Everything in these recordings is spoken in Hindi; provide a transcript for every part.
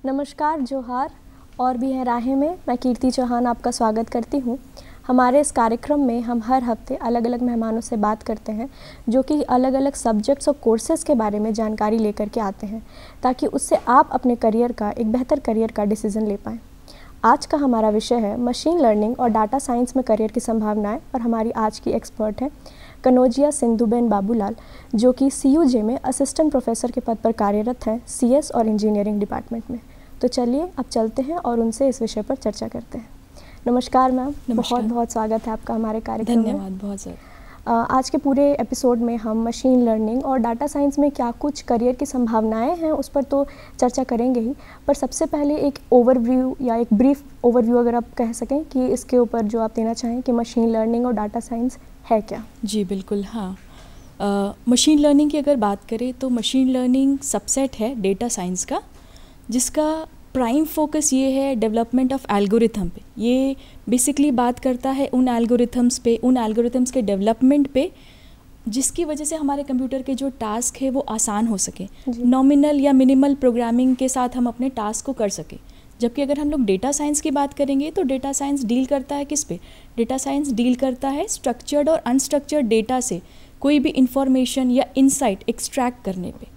नमस्कार, जोहार और भी हैं राहें में। मैं कीर्ति चौहान आपका स्वागत करती हूँ। हमारे इस कार्यक्रम में हम हर हफ्ते अलग अलग मेहमानों से बात करते हैं जो कि अलग अलग सब्जेक्ट्स और कोर्सेज़ के बारे में जानकारी लेकर के आते हैं ताकि उससे आप अपने करियर का एक बेहतर करियर का डिसीज़न ले पाएँ। आज का हमारा विषय है मशीन लर्निंग और डाटा साइंस में करियर की संभावनाएं और हमारी आज की एक्सपर्ट हैं कनौजिया सिंधुबेन बाबूलाल, जो कि CUJ में असिस्टेंट प्रोफेसर के पद पर कार्यरत हैं CS और इंजीनियरिंग डिपार्टमेंट में। तो चलिए अब चलते हैं और उनसे इस विषय पर चर्चा करते हैं। नमस्कार मैम, बहुत बहुत स्वागत है आपका हमारे कार्यक्रम में। धन्यवाद बहुत ज़्यादा। आज के पूरे एपिसोड में हम मशीन लर्निंग और डाटा साइंस में क्या कुछ करियर की संभावनाएं हैं उस पर तो चर्चा करेंगे ही, पर सबसे पहले एक ओवरव्यू या एक ब्रीफ ओवरव्यू अगर आप कह सकें कि इसके ऊपर जो आप देना चाहें कि मशीन लर्निंग और डाटा साइंस है क्या। जी बिल्कुल, हाँ। मशीन लर्निंग की अगर बात करें तो मशीन लर्निंग सबसेट है डेटा साइंस का, जिसका प्राइम फोकस ये है डेवलपमेंट ऑफ एल्गोरिथम पे। ये बेसिकली बात करता है उन एल्गोरिथम्स के डेवलपमेंट पे जिसकी वजह से हमारे कंप्यूटर के जो टास्क है वो आसान हो सके, नॉमिनल या मिनिमल प्रोग्रामिंग के साथ हम अपने टास्क को कर सके। जबकि अगर हम लोग डेटा साइंस की बात करेंगे तो डेटा साइंस डील करता है किस पे? डेटा साइंस डील करता है स्ट्रक्चर्ड और अनस्ट्रक्चर्ड डेटा से कोई भी इंफॉर्मेशन या इनसाइट एक्सट्रैक्ट करने पे।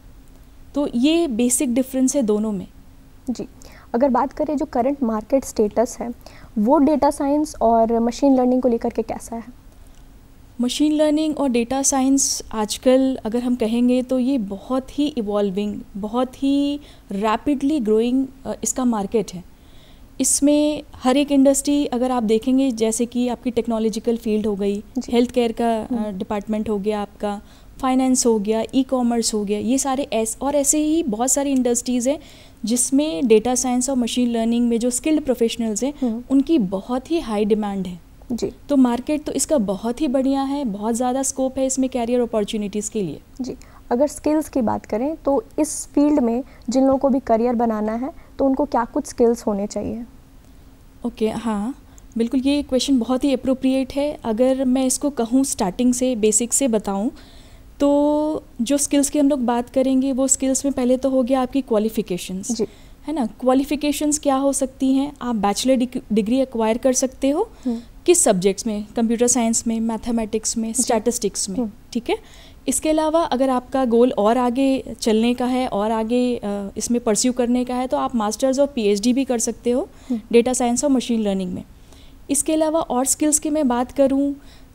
तो ये बेसिक डिफरेंस है दोनों में। जी, अगर बात करें जो करंट मार्केट स्टेटस है वो डेटा साइंस और मशीन लर्निंग को लेकर के कैसा है? मशीन लर्निंग और डेटा साइंस आजकल अगर हम कहेंगे तो ये बहुत ही इवॉल्विंग, बहुत ही रैपिडली ग्रोइंग इसका मार्केट है। इसमें हर एक इंडस्ट्री अगर आप देखेंगे, जैसे कि आपकी टेक्नोलॉजिकल फील्ड हो गई, हेल्थ केयर का डिपार्टमेंट हो गया, आपका फाइनेंस हो गया, ई-कॉमर्स हो गया, ये सारे ऐसे ही बहुत सारी इंडस्ट्रीज़ हैं जिसमें डेटा साइंस और मशीन लर्निंग में जो स्किल्ड प्रोफेशनल्स हैं उनकी बहुत ही हाई डिमांड है। जी, तो मार्केट तो इसका बहुत ही बढ़िया है, बहुत ज़्यादा स्कोप है इसमें कैरियर अपॉर्चुनिटीज़ के लिए। जी, अगर स्किल्स की बात करें तो इस फील्ड में जिन लोगों को भी करियर बनाना है तो उनको क्या कुछ स्किल्स होने चाहिए? ओके, हाँ बिल्कुल, ये क्वेश्चन बहुत ही अप्रोप्रिएट है। अगर मैं इसको कहूँ स्टार्टिंग से बेसिक से बताऊँ तो जो स्किल्स की हम लोग बात करेंगे वो स्किल्स में पहले तो हो गया आपकी क्वालिफ़िकेशंस, है ना। क्वालिफ़िकेशंस क्या हो सकती हैं? आप बैचलर डिग्री एक्वायर कर सकते हो किस सब्जेक्ट्स में? कंप्यूटर साइंस में, मैथमेटिक्स में, स्टैटिस्टिक्स में, ठीक है। इसके अलावा अगर आपका गोल और आगे चलने का है और आगे इसमें परस्यू करने का है तो आप मास्टर्स और PhD भी कर सकते हो डेटा साइंस और मशीन लर्निंग में। इसके अलावा और स्किल्स की मैं बात करूं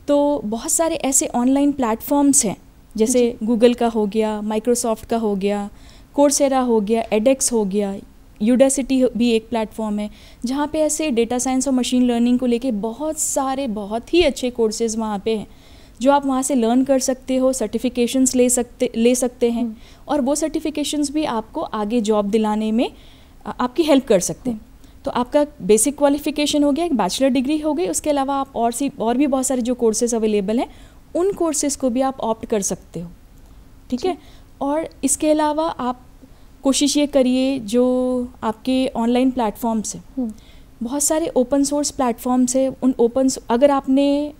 तो बहुत सारे ऐसे ऑनलाइन प्लेटफॉर्म्स हैं, जैसे गूगल का हो गया, माइक्रोसॉफ्ट का हो गया, कोर्सेरा हो गया, एडेक्स हो गया, यूडेसिटी भी एक प्लेटफॉर्म है जहाँ पे ऐसे डेटा साइंस और मशीन लर्निंग को लेके बहुत ही अच्छे कोर्सेज़ वहाँ पे हैं जो आप वहाँ से लर्न कर सकते हो, सर्टिफिकेशंस ले सकते हैं और वो सर्टिफिकेशंस भी आपको आगे जॉब दिलाने में आपकी हेल्प कर सकते हैं। तो आपका बेसिक क्वालिफिकेशन हो गया, एक बैचलर डिग्री हो गई, उसके अलावा आप और भी बहुत सारे जो कोर्सेज अवेलेबल हैं उन कोर्सेज़ को भी आप ऑप्ट कर सकते हो, ठीक है। और इसके अलावा आप कोशिश ये करिए, जो आपके ऑनलाइन प्लेटफॉर्म्स हैं, बहुत सारे ओपन सोर्स प्लेटफॉर्म्स हैं, उन अगर आपने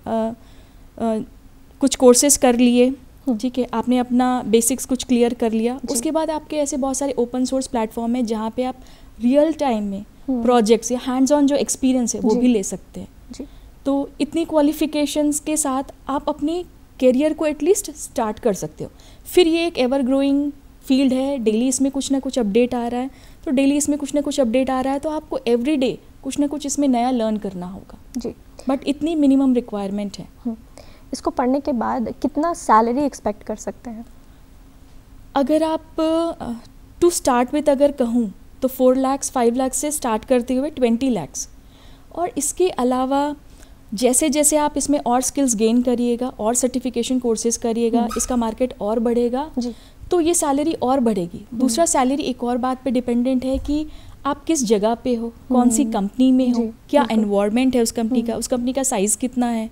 कुछ कोर्सेज कर लिए, ठीक है, आपने अपना बेसिक्स कुछ क्लियर कर लिया, उसके बाद आपके ऐसे बहुत सारे ओपन सोर्स प्लेटफॉर्म हैं जहाँ पे आप रियल टाइम में प्रोजेक्ट्स या हैंड्स ऑन जो एक्सपीरियंस है वो भी ले सकते हैं। तो इतनी क्वालिफिकेशंस के साथ आप अपने करियर को एटलीस्ट स्टार्ट कर सकते हो। फिर ये एक एवर ग्रोइंग फील्ड है, डेली इसमें कुछ ना कुछ अपडेट आ रहा है, तो डेली इसमें कुछ ना कुछ अपडेट आ रहा है तो आपको एवरी डे कुछ ना कुछ इसमें नया लर्न करना होगा जी। बट इतनी मिनिमम रिक्वायरमेंट है। इसको पढ़ने के बाद कितना सैलरी एक्सपेक्ट कर सकते हैं? अगर आप टू स्टार्ट विथ अगर कहूँ तो 4 लाख 5 लाख से स्टार्ट करते हुए 20 लाख। और इसके अलावा जैसे जैसे आप इसमें और स्किल्स गेन करिएगा और सर्टिफिकेशन कोर्सेज करिएगा, इसका मार्केट और बढ़ेगा तो ये सैलरी और बढ़ेगी। दूसरा, सैलरी एक और बात पे डिपेंडेंट है कि आप किस जगह पे हो, कौन सी कंपनी में हो, क्या एनवायरनमेंट है उस कंपनी का, उस कंपनी का साइज़ कितना है,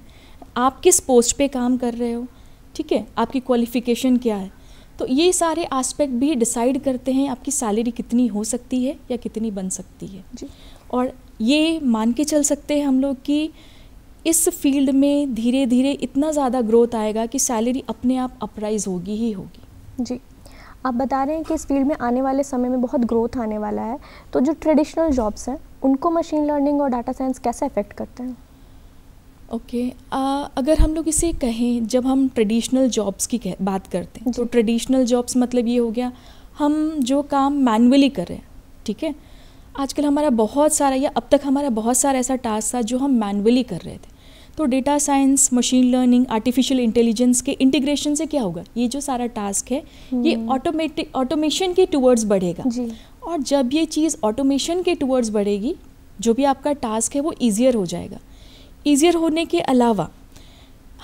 आप किस पोस्ट पे काम कर रहे हो, ठीक है, आपकी क्वालिफ़िकेशन क्या है। तो ये सारे एस्पेक्ट भी डिसाइड करते हैं आपकी सैलरी कितनी हो सकती है या कितनी बन सकती है जी। और ये मान के चल सकते हैं हम लोग कि इस फील्ड में धीरे धीरे इतना ज़्यादा ग्रोथ आएगा कि सैलरी अपने आप अपराइज होगी ही होगी जी। आप बता रहे हैं कि इस फील्ड में आने वाले समय में बहुत ग्रोथ आने वाला है, तो जो ट्रेडिशनल जॉब्स हैं उनको मशीन लर्निंग और डाटा साइंस कैसे अफेक्ट करते हैं? ओके अगर हम लोग इसे कहें, जब हम ट्रेडिशनल जॉब्स की बात करते हैं तो ट्रेडिशनल जॉब्स मतलब ये हो गया हम जो काम मैनुअली कर रहे हैं, ठीक है। आजकल हमारा बहुत सारा, या अब तक हमारा बहुत सारा ऐसा टास्क था जो हम मैनुअली कर रहे थे। तो data science, machine learning, artificial intelligence के इंटीग्रेशन से क्या होगा, ये जो सारा टास्क है ये ऑटोमेशन के टूवर्ड्स बढ़ेगा जी। और जब ये चीज़ ऑटोमेशन के टूवर्ड्स बढ़ेगी, जो भी आपका टास्क है वो ईजियर हो जाएगा। ईजियर होने के अलावा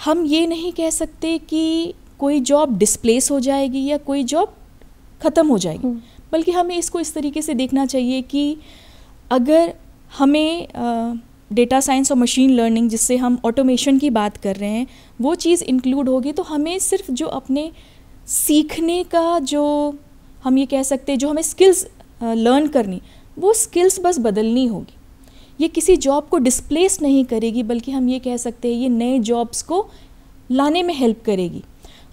हम ये नहीं कह सकते कि कोई जॉब डिस्प्लेस हो जाएगी या कोई जॉब ख़त्म हो जाएगी, बल्कि हमें इसको इस तरीके से देखना चाहिए कि अगर हमें डेटा साइंस और मशीन लर्निंग, जिससे हम ऑटोमेशन की बात कर रहे हैं, वो चीज़ इंक्लूड होगी, तो हमें सिर्फ जो अपने सीखने का, जो हम ये कह सकते हैं, जो हमें स्किल्स लर्न करनी, वो स्किल्स बस बदलनी होगी। ये किसी जॉब को डिस्प्लेस नहीं करेगी, बल्कि हम ये कह सकते हैं ये नए जॉब्स को लाने में हेल्प करेगी।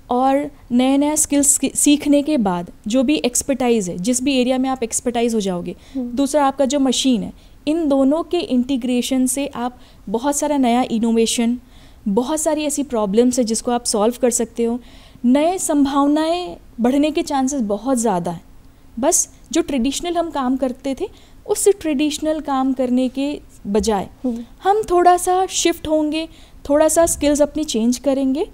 और नया नया स्किल्स सीखने के बाद जो भी एक्सपर्टाइज़ है, जिस भी एरिया में आप एक्सपर्टाइज हो जाओगे, दूसरा आपका जो मशीन है, इन दोनों के इंटीग्रेशन से आप बहुत सारा नया इनोवेशन, बहुत सारी ऐसी प्रॉब्लम्स है जिसको आप सॉल्व कर सकते हो। नए संभावनाएं बढ़ने के चांसेस बहुत ज़्यादा हैं। बस जो ट्रेडिशनल हम काम करते थे, उस ट्रेडिशनल काम करने के बजाय हम थोड़ा सा शिफ्ट होंगे, थोड़ा सा स्किल्स अपनी चेंज करेंगे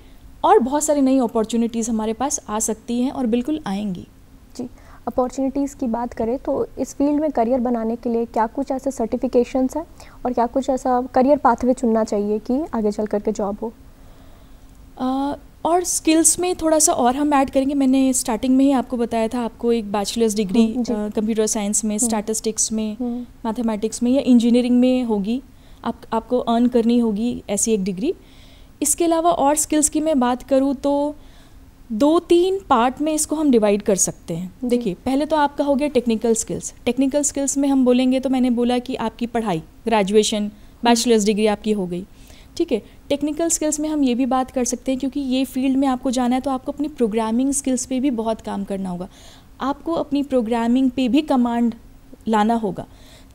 और बहुत सारी नई अपॉर्चुनिटीज़ हमारे पास आ सकती हैं और बिल्कुल आएंगी। जी, अपॉर्चुनिटीज़ की बात करें तो इस फील्ड में करियर बनाने के लिए क्या कुछ ऐसे सर्टिफिकेशंस हैं और क्या कुछ ऐसा करियर पाथवे चुनना चाहिए कि आगे चल कर के जॉब हो? और स्किल्स में थोड़ा सा और हम ऐड करेंगे। मैंने स्टार्टिंग में ही आपको बताया था, आपको एक बैचलर्स डिग्री कंप्यूटर साइंस में, स्टैटिस्टिक्स में, मैथमेटिक्स में या इंजीनियरिंग में होगी, आपको अर्न करनी होगी ऐसी एक डिग्री। इसके अलावा और स्किल्स की मैं बात करूँ तो 2-3 पार्ट में इसको हम डिवाइड कर सकते हैं। देखिए, पहले तो आपका हो गया टेक्निकल स्किल्स। टेक्निकल स्किल्स में हम बोलेंगे तो मैंने बोला कि आपकी पढ़ाई, ग्रेजुएशन, बैचलर्स डिग्री आपकी हो गई, ठीक है। टेक्निकल स्किल्स में हम ये भी बात कर सकते हैं, क्योंकि ये फील्ड में आपको जाना है तो आपको अपनी प्रोग्रामिंग स्किल्स पे भी बहुत काम करना होगा, आपको अपनी प्रोग्रामिंग पे भी कमांड लाना होगा।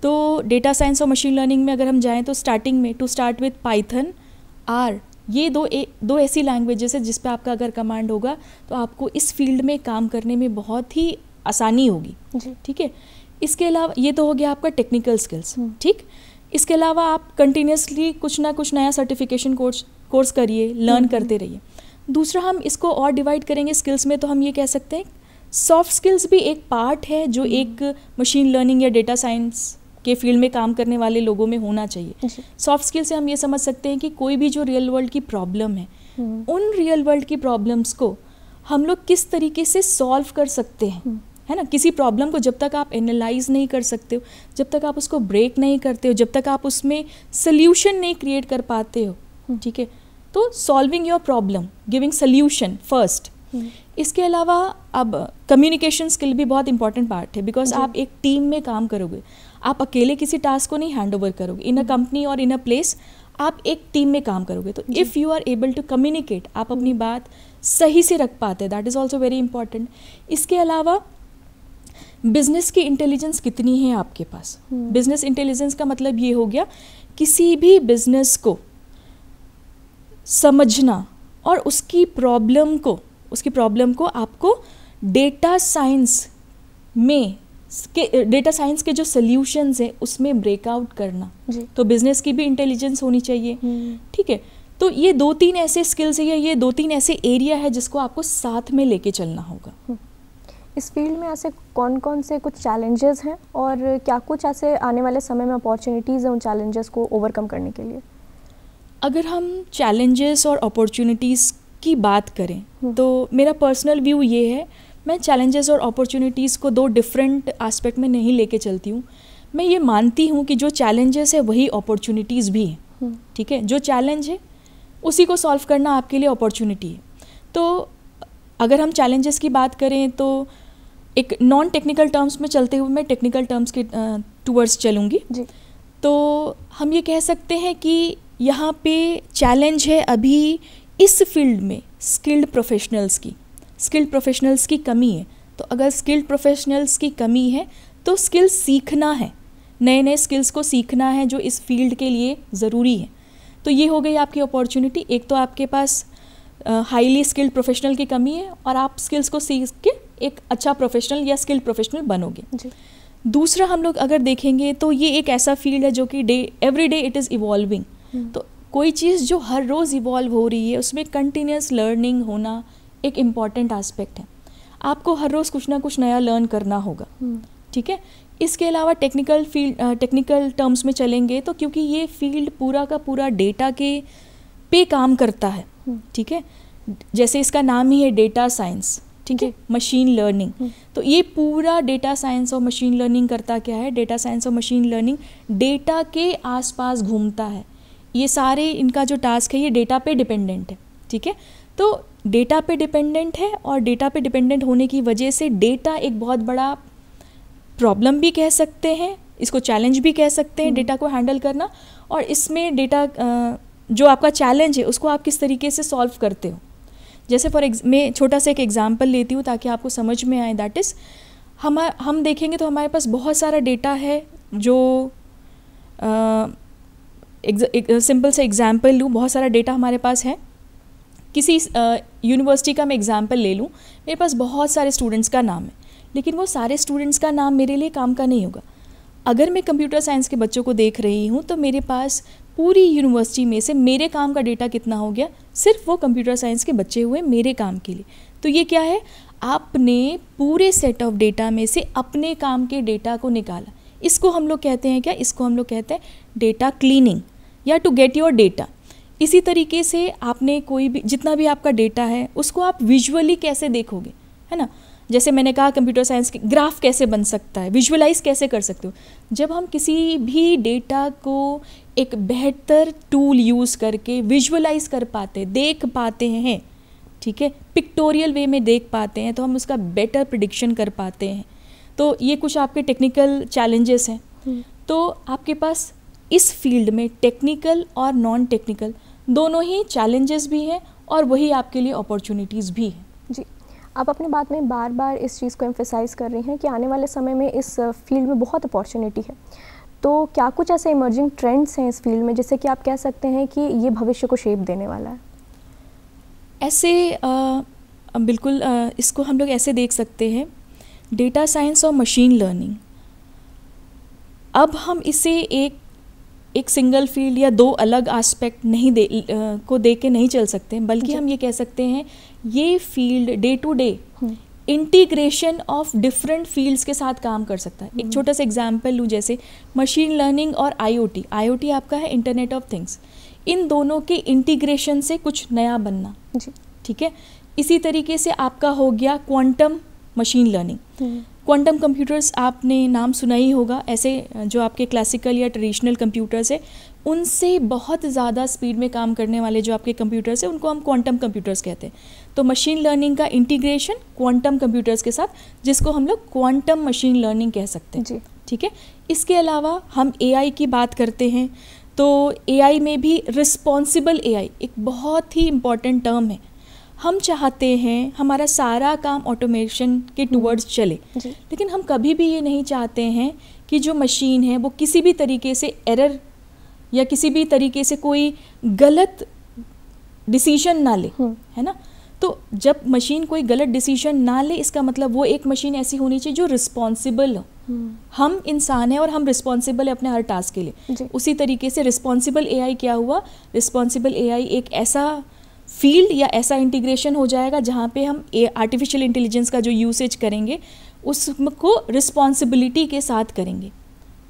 तो डेटा साइंस और मशीन लर्निंग में अगर हम जाएँ तो स्टार्टिंग में to start with Python, R, ये दो ऐसी लैंग्वेजेस है जिस पे आपका अगर कमांड होगा तो आपको इस फील्ड में काम करने में बहुत ही आसानी होगी, ठीक है। इसके अलावा ये तो हो गया आपका टेक्निकल स्किल्स, ठीक। इसके अलावा आप कंटिन्यूसली कुछ ना कुछ नया सर्टिफिकेशन कोर्स करिए, लर्न करते रहिए। दूसरा, हम इसको और डिवाइड करेंगे स्किल्स में तो हम ये कह सकते हैं सॉफ्ट स्किल्स भी एक पार्ट है जो एक मशीन लर्निंग या डेटा साइंस के फील्ड में काम करने वाले लोगों में होना चाहिए। सॉफ्ट स्किल से हम ये समझ सकते हैं कि कोई भी जो रियल वर्ल्ड की प्रॉब्लम है, उन रियल वर्ल्ड की प्रॉब्लम्स को हम लोग किस तरीके से सॉल्व कर सकते हैं, है ना। किसी प्रॉब्लम को जब तक आप एनालाइज नहीं कर सकते हो, जब तक आप उसको ब्रेक नहीं करते हो, जब तक आप उसमें सोल्यूशन नहीं क्रिएट कर पाते हो, ठीक है। तो solving your problem, giving solution first. इसके अलावा अब कम्युनिकेशन स्किल भी बहुत इंपॉर्टेंट पार्ट है, बिकॉज आप एक टीम में काम करोगे, आप अकेले किसी टास्क को नहीं हैंड ओवर करोगे। इन अ कंपनी और इन अ प्लेस आप एक टीम में काम करोगे, तो if you are able to communicate, आप अपनी बात सही से रख पाते, that is also very important. इसके अलावा बिजनेस की इंटेलिजेंस कितनी है आपके पास। बिजनेस इंटेलिजेंस का मतलब ये हो गया किसी भी बिजनेस को समझना और उसकी प्रॉब्लम को आपको डेटा साइंस के जो सॉल्यूशंस हैं उसमें ब्रेकआउट करना, तो बिजनेस की भी इंटेलिजेंस होनी चाहिए, ठीक है। तो ये 2-3 ऐसे स्किल्स है, ये 2-3 ऐसे एरिया है जिसको आपको साथ में लेके चलना होगा। इस फील्ड में ऐसे कौन कौन से कुछ चैलेंजेस हैं और क्या कुछ ऐसे आने वाले समय में अपॉर्चुनिटीज़ हैं उन चैलेंजेस को ओवरकम करने के लिए? अगर हम चैलेंजेस और अपॉर्चुनिटीज़ की बात करें तो मेरा पर्सनल व्यू ये है, मैं चैलेंजेस और अपॉर्चुनिटीज़ को 2 डिफरेंट एस्पेक्ट में नहीं लेके चलती हूँ। मैं ये मानती हूँ कि जो चैलेंजेस है वही अपॉर्चुनिटीज़ भी हैं, ठीक है। जो चैलेंज है उसी को सॉल्व करना आपके लिए अपॉर्चुनिटी है। तो अगर हम चैलेंजेस की बात करें तो एक नॉन टेक्निकल टर्म्स में चलते हुए मैं टेक्निकल टर्म्स के टूवर्ड्स चलूँगी। तो हम ये कह सकते हैं कि यहाँ पे चैलेंज है अभी इस फील्ड में स्किल्ड प्रोफेशनल्स की कमी है। तो अगर स्किल्ड प्रोफेशनल्स की कमी है तो स्किल्स सीखना है, नए नए स्किल्स को सीखना है जो इस फील्ड के लिए ज़रूरी है। तो ये हो गई आपकी अपॉर्चुनिटी। एक तो आपके पास हाईली स्किल्ड प्रोफेशनल की कमी है और आप स्किल्स को सीख के एक अच्छा प्रोफेशनल या स्किल्ड प्रोफेशनल बनोगे जी। दूसरा हम लोग अगर देखेंगे तो ये एक ऐसा फील्ड है जो कि every day it is evolving. तो कोई चीज़ जो हर रोज़ इवॉल्व हो रही है उसमें कंटिन्यूस लर्निंग होना एक इम्पॉर्टेंट एस्पेक्ट है। आपको हर रोज़ कुछ ना कुछ नया लर्न करना होगा, ठीक है। इसके अलावा टेक्निकल टर्म्स में चलेंगे तो क्योंकि ये फील्ड पूरा का पूरा डेटा के पे काम करता है, ठीक है, जैसे इसका नाम ही है डेटा साइंस, ठीक है, मशीन लर्निंग। तो ये पूरा डेटा साइंस और मशीन लर्निंग करता क्या है, डेटा साइंस और मशीन लर्निंग डेटा के आसपास घूमता है। ये सारे इनका जो टास्क है ये डेटा पे डिपेंडेंट है, ठीक है। तो डेटा पे डिपेंडेंट है और डेटा पे डिपेंडेंट होने की वजह से डेटा एक बहुत बड़ा प्रॉब्लम भी कह सकते हैं, इसको चैलेंज भी कह सकते हैं डेटा को हैंडल करना। और इसमें डेटा जो आपका चैलेंज है उसको आप किस तरीके से सॉल्व करते हो। जैसे मैं छोटा सा एक एग्जांपल लेती हूँ ताकि आपको समझ में आए। दैट इज़ हम देखेंगे तो हमारे पास बहुत सारा डेटा है जो एक सिंपल से एग्जांपल लूँ, बहुत सारा डेटा हमारे पास है। किसी यूनिवर्सिटी का मैं एग्जांपल ले लूँ, मेरे पास बहुत सारे स्टूडेंट्स का नाम है, लेकिन वो सारे स्टूडेंट्स का नाम मेरे लिए काम का नहीं होगा। अगर मैं कंप्यूटर साइंस के बच्चों को देख रही हूँ तो मेरे पास पूरी यूनिवर्सिटी में से मेरे काम का डेटा कितना हो गया, सिर्फ वो कंप्यूटर साइंस के बच्चे हुए मेरे काम के लिए। तो ये क्या है, आपने पूरे सेट ऑफ डेटा में से अपने काम के डेटा को निकाला। इसको हम लोग कहते हैं क्या, इसको हम लोग कहते हैं डेटा क्लीनिंग या टू गेट योर डेटा। इसी तरीके से आपने कोई भी जितना भी आपका डेटा है उसको आप विजुअली कैसे देखोगे, है ना। जैसे मैंने कहा कंप्यूटर साइंस के ग्राफ कैसे बन सकता है, विजुअलाइज कैसे कर सकते हो। जब हम किसी भी डेटा को एक बेहतर टूल यूज़ करके विजुअलाइज कर पाते, देख पाते हैं, ठीक है, पिक्टोरियल वे में देख पाते हैं, तो हम उसका बेटर प्रिडिक्शन कर पाते हैं। तो ये कुछ आपके टेक्निकल चैलेंजेस हैं। तो आपके पास इस फील्ड में टेक्निकल और नॉन टेक्निकल दोनों ही चैलेंजेस भी हैं और वही आपके लिए अपॉर्चुनिटीज़ भी हैं। जी, आप अपनी बात में बार बार इस चीज़ को एम्फेसाइज़ कर रही हैं कि आने वाले समय में इस फील्ड में बहुत अपॉर्चुनिटी है। तो क्या कुछ ऐसे इमर्जिंग ट्रेंड्स हैं इस फील्ड में जिससे कि आप कह सकते हैं कि ये भविष्य को शेप देने वाला है? ऐसे बिल्कुल इसको हम लोग ऐसे देख सकते हैं, डेटा साइंस और मशीन लर्निंग, अब हम इसे एक सिंगल फील्ड या दो अलग एस्पेक्ट को देख के नहीं चल सकते, बल्कि हम ये कह सकते हैं ये field day to day integration of different fields के साथ काम कर सकता है। एक छोटा सा एग्जांपल लूँ, जैसे मशीन लर्निंग और आईओटी आपका है इंटरनेट ऑफ थिंग्स, इन दोनों के इंटीग्रेशन से कुछ नया बनना, ठीक है। इसी तरीके से आपका हो गया quantum machine learning. Quantum computers आपने नाम सुना ही होगा। ऐसे जो आपके क्लासिकल या ट्रेडिशनल कंप्यूटर्स है उनसे बहुत ज़्यादा स्पीड में काम करने वाले जो आपके कंप्यूटर्स हैं उनको हम क्वांटम कंप्यूटर्स कहते हैं। तो मशीन लर्निंग का इंटीग्रेशन क्वांटम कंप्यूटर्स के साथ, जिसको हम लोग क्वांटम मशीन लर्निंग कह सकते हैं, ठीक है। इसके अलावा हम एआई की बात करते हैं तो एआई में भी रिस्पॉन्सिबल एआई एक बहुत ही इम्पॉर्टेंट टर्म है। हम चाहते हैं हमारा सारा काम ऑटोमेशन के टूवर्ड्स चले, लेकिन हम कभी भी ये नहीं चाहते हैं कि जो मशीन है वो किसी भी तरीके से एरर या किसी भी तरीके से कोई गलत डिसीजन ना ले, है ना। तो जब मशीन कोई गलत डिसीजन ना ले, इसका मतलब वो एक मशीन ऐसी होनी चाहिए जो रिस्पॉन्सिबल हो। हम इंसान हैं और हम रिस्पॉन्सिबल है अपने हर टास्क के लिए। उसी तरीके से रिस्पॉन्सिबल एआई क्या हुआ, रिस्पॉन्सिबल एआई एक ऐसा फील्ड या ऐसा इंटीग्रेशन हो जाएगा जहाँ पे हम आर्टिफिशियल इंटेलिजेंस का जो यूसेज करेंगे उसको रिस्पॉन्सिबिलिटी के साथ करेंगे,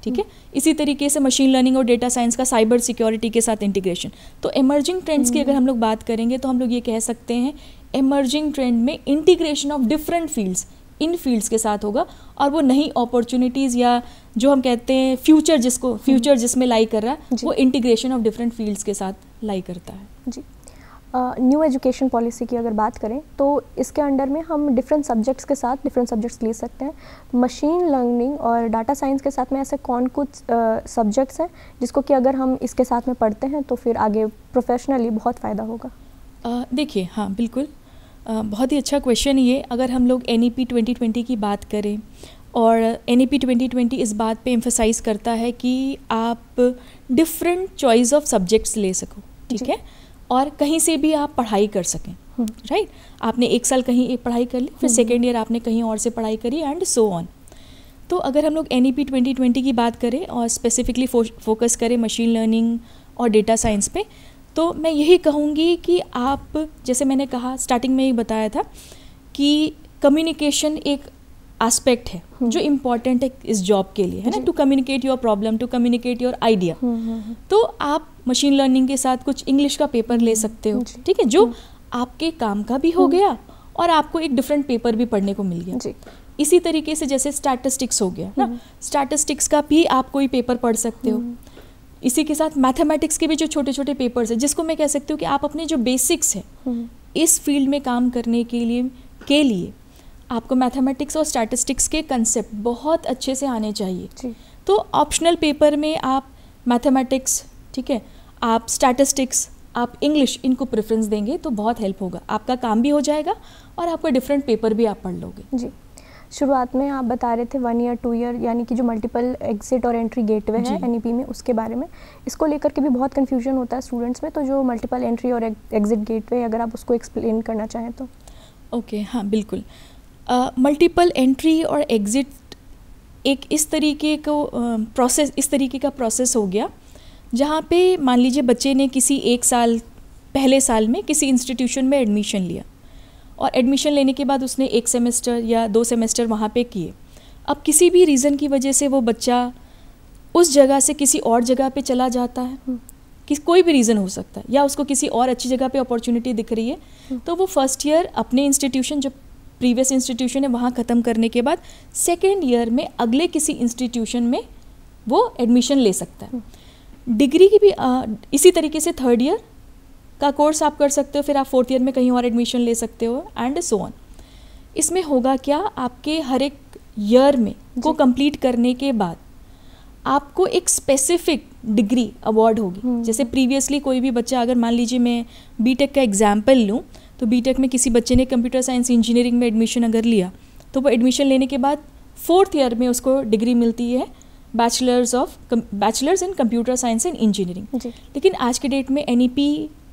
ठीक है। इसी तरीके से मशीन लर्निंग और डेटा साइंस का साइबर सिक्योरिटी के साथ इंटीग्रेशन। तो इमर्जिंग ट्रेंड्स की अगर हम लोग बात करेंगे तो हम लोग ये कह सकते हैं इमर्जिंग ट्रेंड में integration of different fields in fields के साथ होगा, और वो नई अपॉर्चुनिटीज़ या जो हम कहते हैं फ्यूचर जिसमें लाई कर रहा है वो इंटीग्रेशन ऑफ डिफरेंट फील्ड्स के साथ लाई करता है। जी, न्यू एजुकेशन पॉलिसी की अगर बात करें तो इसके अंडर में हम डिफरेंट सब्जेक्ट्स के साथ डिफरेंट सब्जेक्ट्स ले सकते हैं। मशीन लर्निंग और डाटा साइंस के साथ में ऐसे कौन कुछ सब्जेक्ट्स हैं जिसको कि अगर हम इसके साथ में पढ़ते हैं तो फिर आगे प्रोफेशनली बहुत फ़ायदा होगा? देखिए, हाँ बिल्कुल, बहुत ही अच्छा क्वेश्चन ये। अगर हम लोग NEP 2020 की बात करें, और NEP 2020 इस बात पे एम्फसाइज़ करता है कि आप डिफरेंट चॉइस ऑफ सब्जेक्ट्स ले सको, ठीक है, और कहीं से भी आप पढ़ाई कर सकें, राइट। आपने एक साल कहीं एक पढ़ाई कर ली, फिर सेकेंड ईयर आपने कहीं और से पढ़ाई करी, एंड सो ऑन। तो अगर हम लोग NEP 2020 की बात करें और स्पेसिफिकली फोकस करें मशीन लर्निंग और डेटा साइंस पे, तो मैं यही कहूँगी कि आप, जैसे मैंने कहा स्टार्टिंग में ही बताया था कि कम्युनिकेशन एक एस्पेक्ट है जो इम्पॉर्टेंट है इस जॉब के लिए, है ना, to communicate your problem, to communicate your idea. तो आप मशीन लर्निंग के साथ कुछ इंग्लिश का पेपर ले सकते हो, ठीक है, जो आपके काम का भी हो गया और आपको एक डिफरेंट पेपर भी पढ़ने को मिल गया। इसी तरीके से जैसे स्टैटिस्टिक्स हो गया ना, स्टैटिस्टिक्स का भी आप कोई पेपर पढ़ सकते हो। इसी के साथ मैथमेटिक्स के भी जो छोटे छोटे पेपर्स हैं, जिसको मैं कह सकती हूँ कि आप अपने जो बेसिक्स हैं इस फील्ड में काम करने के लिए आपको मैथमेटिक्स और स्टैटिस्टिक्स के कंसेप्ट बहुत अच्छे से आने चाहिए। तो ऑप्शनल पेपर में आप मैथमेटिक्स, ठीक है, आप स्टैटिस्टिक्स, आप इंग्लिश, इनको प्रेफरेंस देंगे तो बहुत हेल्प होगा, आपका काम भी हो जाएगा और आपका डिफरेंट पेपर भी आप पढ़ लोगे। जी, शुरुआत में आप बता रहे थे 1 ईयर 2 ईयर यानी कि जो मल्टीपल एग्जिट और एंट्री गेटवे है NEP में, उसके बारे में, इसको लेकर के भी बहुत कन्फ्यूजन होता है स्टूडेंट्स में। तो जो मल्टीपल एंट्री और एग्जिट गेटवे, अगर आप उसको एक्सप्लेन करना चाहें तो। ओके, हाँ बिल्कुल। मल्टीपल एंट्री और एग्ज़िट एक इस तरीके का प्रोसेस हो गया जहाँ पे मान लीजिए बच्चे ने किसी पहले साल में किसी इंस्टीट्यूशन में एडमिशन लिया, और एडमिशन लेने के बाद उसने 1 सेमेस्टर या 2 सेमेस्टर वहाँ पे किए। अब किसी भी रीज़न की वजह से वो बच्चा उस जगह से किसी और जगह पे चला जाता है, कि कोई भी रीज़न हो सकता है, या उसको किसी और अच्छी जगह पे अपॉर्चुनिटी दिख रही है, तो वो फर्स्ट ईयर अपने इंस्टीट्यूशन, जो प्रीवियस इंस्टीट्यूशन है वहाँ ख़त्म करने के बाद सेकेंड ईयर में अगले किसी इंस्टीट्यूशन में वो एडमिशन ले सकता है। डिग्री की भी इसी तरीके से 3rd ईयर का कोर्स आप कर सकते हो, फिर आप 4th ईयर में कहीं और एडमिशन ले सकते हो, एंड सो ऑन। इसमें होगा क्या, आपके हर एक ईयर में को कंप्लीट करने के बाद आपको एक स्पेसिफिक डिग्री अवार्ड होगी। जैसे प्रीवियसली कोई भी बच्चा, अगर मान लीजिए मैं बीटेक का एग्जाम्पल लूँ, तो बीटेक में किसी बच्चे ने कंप्यूटर साइंस इंजीनियरिंग में एडमिशन अगर लिया, तो वो एडमिशन लेने के बाद 4th ईयर में उसको डिग्री मिलती है bachelors in computer science and engineering. लेकिन आज के डेट में NEP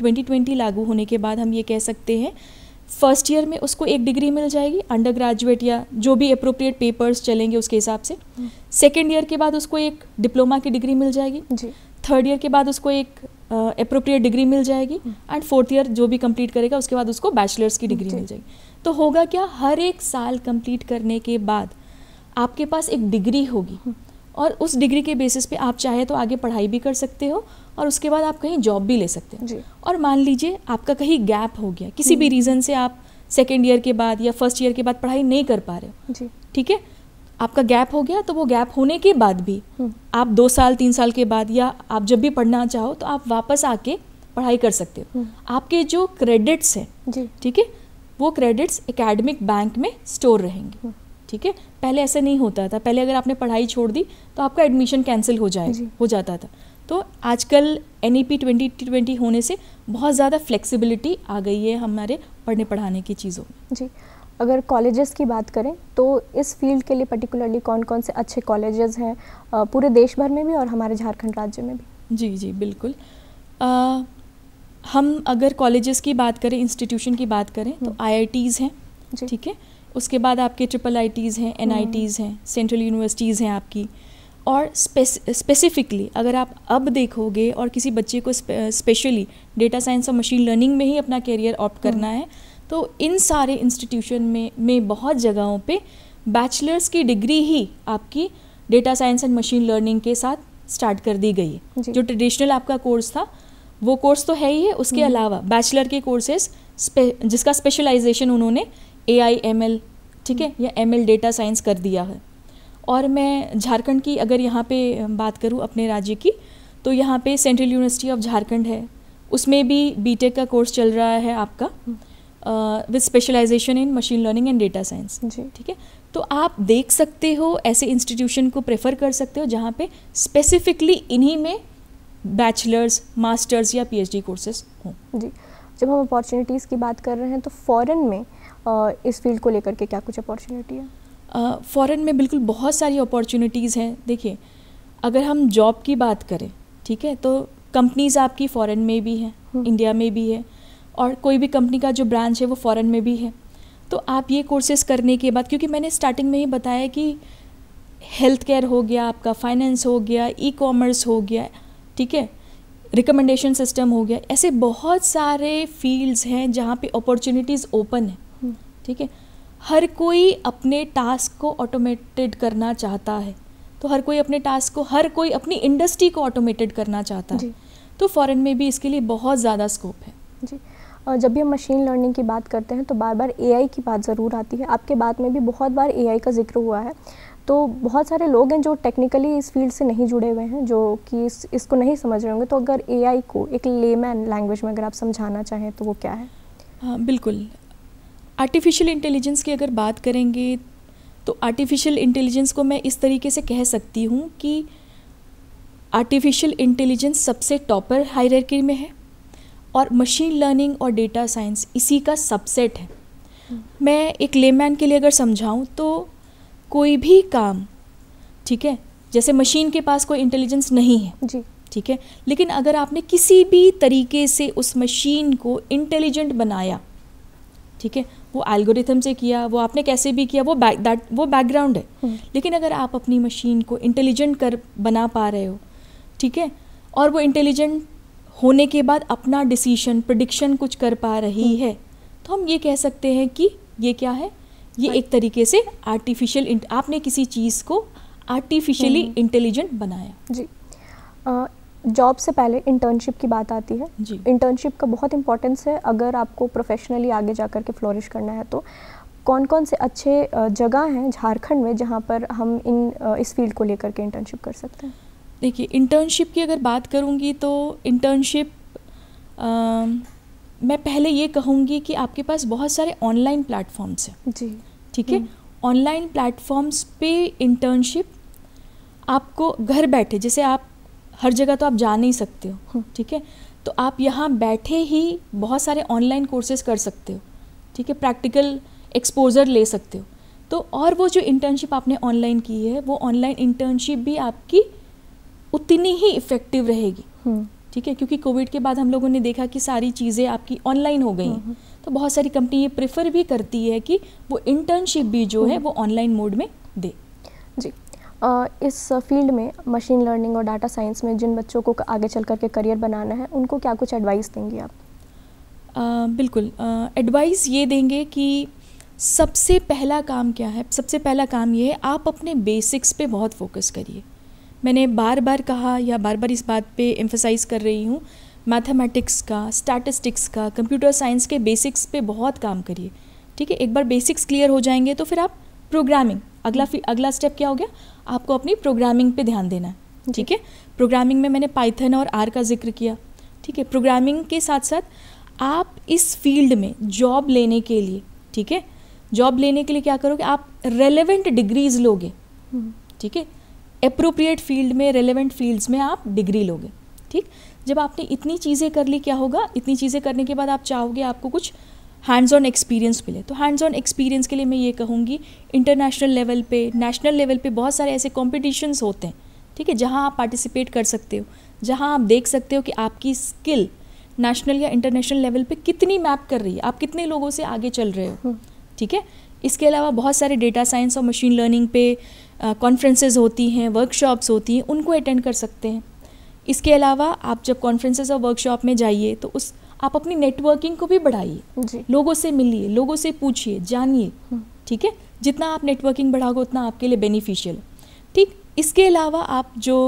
2020 लागू होने के बाद हम ये कह सकते हैं फर्स्ट ईयर में उसको एक डिग्री मिल जाएगी, अंडर ग्रेजुएट या जो भी अप्रोप्रिएट पेपर्स चलेंगे उसके हिसाब से। सेकेंड ईयर के बाद उसको एक डिप्लोमा की डिग्री मिल जाएगी, 3rd ईयर के बाद उसको एक अप्रोप्रिएट डिग्री मिल जाएगी, एंड 4th ईयर जो भी कंप्लीट करेगा उसके बाद उसको बैचलर्स की डिग्री मिल जाएगी। तो होगा क्या, हर एक साल कंप्लीट करने के बाद आपके पास एक डिग्री होगी, और उस डिग्री के बेसिस पे आप चाहे तो आगे पढ़ाई भी कर सकते हो, और उसके बाद आप कहीं जॉब भी ले सकते हो। और मान लीजिए आपका कहीं गैप हो गया, किसी भी रीज़न से आप सेकेंड ईयर के बाद या फर्स्ट ईयर के बाद पढ़ाई नहीं कर पा रहे हो, ठीक है, आपका गैप हो गया, तो वो गैप होने के बाद भी आप 2 साल 3 साल के बाद, या आप जब भी पढ़ना चाहो तो आप वापस आके पढ़ाई कर सकते हो। आपके जो क्रेडिट्स हैं, ठीक है, वो क्रेडिट्स एकेडमिक बैंक में स्टोर रहेंगे, ठीक है। पहले ऐसा नहीं होता था, पहले अगर आपने पढ़ाई छोड़ दी तो आपका एडमिशन कैंसिल हो जाता था। तो आजकल NEP 2020 होने से बहुत ज़्यादा फ्लेक्सिबिलिटी आ गई है हमारे पढ़ने पढ़ाने की चीज़ों में। जी, अगर कॉलेजेस की बात करें तो इस फील्ड के लिए पर्टिकुलरली कौन कौन से अच्छे कॉलेजेस हैं पूरे देश भर में भी और हमारे झारखंड राज्य में भी? जी बिल्कुल। हम अगर कॉलेजेस की बात करें, इंस्टीट्यूशन की बात करें, तो IITs हैं, ठीक है, उसके बाद आपके IIITs हैं, NITs हैं, सेंट्रल यूनिवर्सिटीज़ हैं आपकी। और स्पेसिफिकली अगर आप अब देखोगे और किसी बच्चे को स्पेशली डेटा साइंस और मशीन लर्निंग में ही अपना करियर ऑप्ट करना है, तो इन सारे इंस्टीट्यूशन में बहुत जगहों पे बैचलर्स की डिग्री ही आपकी data science and machine learning के साथ स्टार्ट कर दी गई है। जो ट्रेडिशनल आपका कोर्स था वो कोर्स तो है ही है, उसके अलावा बैचलर के कोर्सेज जिसका स्पेशलाइजेशन उन्होंने AI ML, ठीक है, या ML डेटा साइंस कर दिया है। और मैं झारखंड की अगर यहाँ पे बात करूँ अपने राज्य की, तो यहाँ पे सेंट्रल यूनिवर्सिटी ऑफ झारखंड है, उसमें भी बीटेक का कोर्स चल रहा है आपका with specialization in machine learning and data science, ठीक है। तो आप देख सकते हो, ऐसे इंस्टीट्यूशन को प्रेफर कर सकते हो जहाँ पे स्पेसिफिकली इन्हीं में बैचलर्स, मास्टर्स या PhD कोर्सेज हों। जी, जब हम अपॉर्चुनिटीज़ की बात कर रहे हैं तो फ़ॉरेन में इस फील्ड को लेकर के क्या कुछ अपॉर्चुनिटी है? फ़ॉरेन में बिल्कुल बहुत सारी अपॉर्चुनिटीज़ हैं। देखिए, अगर हम जॉब की बात करें, ठीक है, तो कंपनीज़ आपकी फ़ॉरेन में भी हैं, इंडिया में भी है, और कोई भी कंपनी का जो ब्रांच है वो फ़ॉरेन में भी है। तो आप ये कोर्सेज़ करने के बाद, क्योंकि मैंने स्टार्टिंग में ही बताया कि हेल्थ केयर हो गया, आपका फाइनेंस हो गया, ई कॉमर्स हो गया, ठीक है, रिकमेंडेशन सिस्टम हो गया, ऐसे बहुत सारे फील्ड्स हैं जहाँ पे अपॉर्चुनिटीज़ ओपन है, ठीक है। हर कोई अपने टास्क को ऑटोमेटेड करना चाहता है, तो हर कोई अपने टास्क को, हर कोई अपनी इंडस्ट्री को ऑटोमेटेड करना चाहता है, तो फ़ॉरेन में भी इसके लिए बहुत ज़्यादा स्कोप है जी। जब भी हम मशीन लर्निंग की बात करते हैं तो बार बार एआई की बात ज़रूर आती है। आपके बात में भी बहुत बार एआई का जिक्र हुआ है। तो बहुत सारे लोग हैं जो टेक्निकली इस फील्ड से नहीं जुड़े हुए हैं, जो कि इसको नहीं समझ रहे होंगे। तो अगर एआई को एक लेमैन लैंग्वेज में अगर आप समझाना चाहें तो वो क्या है? हाँ, बिल्कुल। आर्टिफिशियल इंटेलिजेंस की अगर बात करेंगे तो आर्टिफिशियल इंटेलिजेंस को मैं इस तरीके से कह सकती हूँ कि आर्टिफिशियल इंटेलिजेंस सबसे टॉपर हायरार्की में है और मशीन लर्निंग और डेटा साइंस इसी का सबसेट है। मैं एक लेमैन के लिए अगर समझाऊँ तो कोई भी काम, ठीक है, जैसे मशीन के पास कोई इंटेलिजेंस नहीं है जी, ठीक है, लेकिन अगर आपने किसी भी तरीके से उस मशीन को इंटेलिजेंट बनाया, ठीक है, वो एल्गोरिथम से किया, वो आपने कैसे भी किया, वो बैकग्राउंड है, लेकिन अगर आप अपनी मशीन को इंटेलिजेंट बना पा रहे हो, ठीक है, और वो इंटेलिजेंट होने के बाद अपना डिसीजन प्रेडिक्शन कुछ कर पा रही है, तो हम ये कह सकते हैं कि ये क्या है, ये एक तरीके से आर्टिफिशियल, आपने किसी चीज़ को आर्टिफिशियली इंटेलिजेंट बनाया। जी। जॉब से पहले इंटर्नशिप की बात आती है जी। इंटर्नशिप का बहुत इंपॉर्टेंस है अगर आपको प्रोफेशनली आगे जा कर के फ्लोरिश करना है। तो कौन कौन से अच्छे जगह हैं झारखंड में जहाँ पर हम इस फील्ड को लेकर के इंटर्नशिप कर सकते हैं? देखिए, इंटर्नशिप की अगर बात करूँगी तो इंटर्नशिप मैं पहले ये कहूँगी कि आपके पास बहुत सारे ऑनलाइन प्लेटफॉर्म्स हैं जी, ठीक है। ऑनलाइन प्लेटफॉर्म्स पे इंटर्नशिप आपको घर बैठे, जैसे आप हर जगह तो आप जा नहीं सकते हो, ठीक है, तो आप यहाँ बैठे ही बहुत सारे ऑनलाइन कोर्सेज कर सकते हो, ठीक है, प्रैक्टिकल एक्सपोजर ले सकते हो। तो और वो जो इंटर्नशिप आपने ऑनलाइन की है, वो ऑनलाइन इंटर्नशिप भी आपकी उतनी ही इफ़ेक्टिव रहेगी, ठीक है, क्योंकि कोविड के बाद हम लोगों ने देखा कि सारी चीज़ें आपकी ऑनलाइन हो गई हैं, तो बहुत सारी कंपनी ये प्रेफर भी करती है कि वो इंटर्नशिप भी जो है वो ऑनलाइन मोड में दे। जी। इस फील्ड में मशीन लर्निंग और डाटा साइंस में जिन बच्चों को आगे चल कर के करियर बनाना है, उनको क्या कुछ एडवाइस देंगे आप? बिल्कुल, एडवाइस ये देंगे कि सबसे पहला काम क्या है, सबसे पहला काम ये है आप अपने बेसिक्स पे बहुत फोकस करिए। मैंने बार बार कहा या बार बार इस बात पे एम्फसाइज़ कर रही हूँ, मैथमेटिक्स का, स्टैटिस्टिक्स का, कंप्यूटर साइंस के बेसिक्स पे बहुत काम करिए, ठीक है। एक बार बेसिक्स क्लियर हो जाएंगे तो फिर आप प्रोग्रामिंग, अगला स्टेप क्या हो गया, आपको अपनी प्रोग्रामिंग पे ध्यान देना है, ठीक है। प्रोग्रामिंग में मैंने पाइथन और आर का जिक्र किया, ठीक है। प्रोग्रामिंग के साथ साथ आप इस फील्ड में जॉब लेने के लिए, ठीक है, जॉब लेने के लिए क्या करोगे, आप रेलेवेंट डिग्रीज लोगे, ठीक है, एप्रोप्रिएट फील्ड में, रेलेवेंट फील्ड्स में आप डिग्री लोगे, ठीक। जब आपने इतनी चीज़ें कर ली, क्या होगा, इतनी चीज़ें करने के बाद आप चाहोगे आपको कुछ हैंड्स ऑन एक्सपीरियंस मिले। तो हैंड्स ऑन एक्सपीरियंस के लिए मैं ये कहूँगी, इंटरनेशनल लेवल पे, नेशनल लेवल पे बहुत सारे ऐसे कॉम्पिटिशन्स होते हैं, ठीक है, जहाँ आप पार्टिसिपेट कर सकते हो, जहाँ आप देख सकते हो कि आपकी स्किल नेशनल या इंटरनेशनल लेवल पे कितनी मैप कर रही है, आप कितने लोगों से आगे चल रहे हो, ठीक है। इसके अलावा बहुत सारे डेटा साइंस और मशीन लर्निंग पे कॉन्फ्रेंसेज होती हैं, वर्कशॉप्स होती हैं, उनको अटेंड कर सकते हैं। इसके अलावा आप जब कॉन्फ्रेंसेज और वर्कशॉप में जाइए तो आप अपनी नेटवर्किंग को भी बढ़ाइए, लोगों से मिलिए, लोगों से पूछिए, जानिए, ठीक है। जितना आप नेटवर्किंग बढ़ाओगे उतना आपके लिए बेनिफिशियल है, ठीक। इसके अलावा आप जो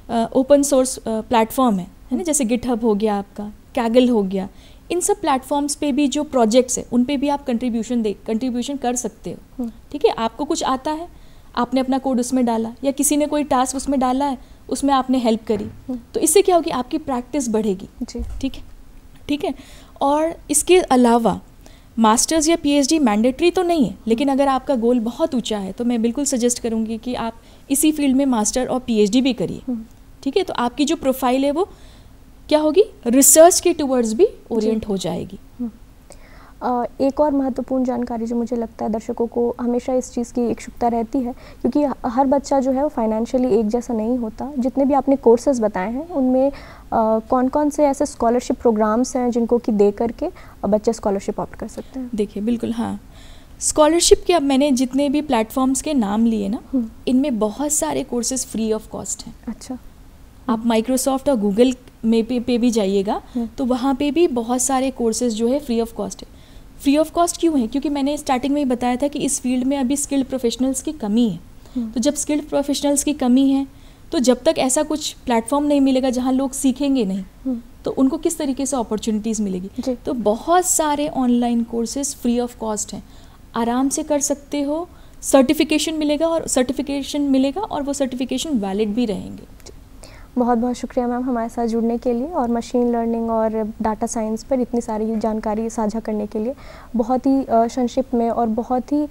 ओपन सोर्स प्लेटफॉर्म है ना, जैसे गिटहब हो गया, आपका कैगल हो गया, इन सब प्लेटफॉर्म्स पे भी जो प्रोजेक्ट्स है उन पे भी आप कंट्रीब्यूशन कर सकते हो, ठीक है। आपको कुछ आता है, आपने अपना कोड उसमें डाला, या किसी ने कोई टास्क उसमें डाला है, उसमें आपने हेल्प करी, तो इससे क्या होगी, आपकी प्रैक्टिस बढ़ेगी, ठीक है, ठीक है। और इसके अलावा मास्टर्स या पीएचडी मैंडेटरी तो नहीं है, लेकिन अगर आपका गोल बहुत ऊंचा है तो मैं बिल्कुल सजेस्ट करूँगी कि आप इसी फील्ड में मास्टर और पीएचडी भी करिए, ठीक है। तो आपकी जो प्रोफाइल है वो क्या होगी, रिसर्च के टूवर्ड्स भी ओरिएंट हो जाएगी। एक और महत्वपूर्ण जानकारी जो मुझे लगता है दर्शकों को हमेशा इस चीज़ की इच्छुकता रहती है, क्योंकि हर बच्चा जो है वो फाइनेंशियली एक जैसा नहीं होता। जितने भी आपने कोर्सेज बताए हैं उनमें कौन कौन से ऐसे स्कॉलरशिप प्रोग्राम्स हैं जिनको कि दे करके बच्चे स्कॉलरशिप ऑप्ट कर सकते हैं? देखिए बिल्कुल, हाँ, स्कॉलरशिप के अब मैंने जितने भी प्लेटफॉर्म्स के नाम लिए ना, इनमें बहुत सारे कोर्सेज फ्री ऑफ कॉस्ट हैं। अच्छा। आप माइक्रोसॉफ्ट और गूगल में पे भी जाइएगा तो वहाँ पे भी बहुत सारे कोर्सेज जो है फ्री ऑफ कॉस्ट है। फ्री ऑफ कॉस्ट क्यों है? क्योंकि मैंने स्टार्टिंग में ही बताया था कि इस फील्ड में अभी स्किल्ड प्रोफेशनल्स की कमी है। तो जब स्किल्ड प्रोफेशनल्स की कमी है तो जब तक ऐसा कुछ प्लेटफॉर्म नहीं मिलेगा जहाँ लोग सीखेंगे नहीं, तो उनको किस तरीके से अपॉर्चुनिटीज़ मिलेगी। तो बहुत सारे online courses free of cost हैं, आराम से कर सकते हो, सर्टिफिकेशन मिलेगा और वो सर्टिफिकेशन वैलिड भी रहेंगे। बहुत बहुत शुक्रिया मैम हमारे साथ जुड़ने के लिए और मशीन लर्निंग और डाटा साइंस पर इतनी सारी जानकारी साझा करने के लिए। बहुत ही संक्षिप्त में और बहुत ही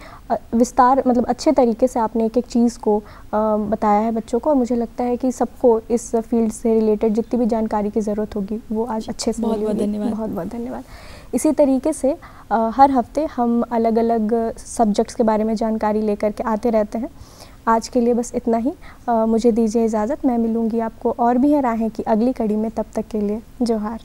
विस्तार मतलब अच्छे तरीके से आपने एक एक चीज़ को बताया है बच्चों को, और मुझे लगता है कि सबको इस फील्ड से रिलेटेड जितनी भी जानकारी की ज़रूरत होगी वो आज अच्छे से बहुत बहुत धन्यवाद। बहुत बहुत धन्यवाद। इसी तरीके से हर हफ्ते हम अलग अलग सब्जेक्ट्स के बारे में जानकारी लेकर के आते रहते हैं। आज के लिए बस इतना ही। मुझे दीजिए इजाज़त। मैं मिलूँगी आपको और भी है राहें की अगली कड़ी में। तब तक के लिए जोहार।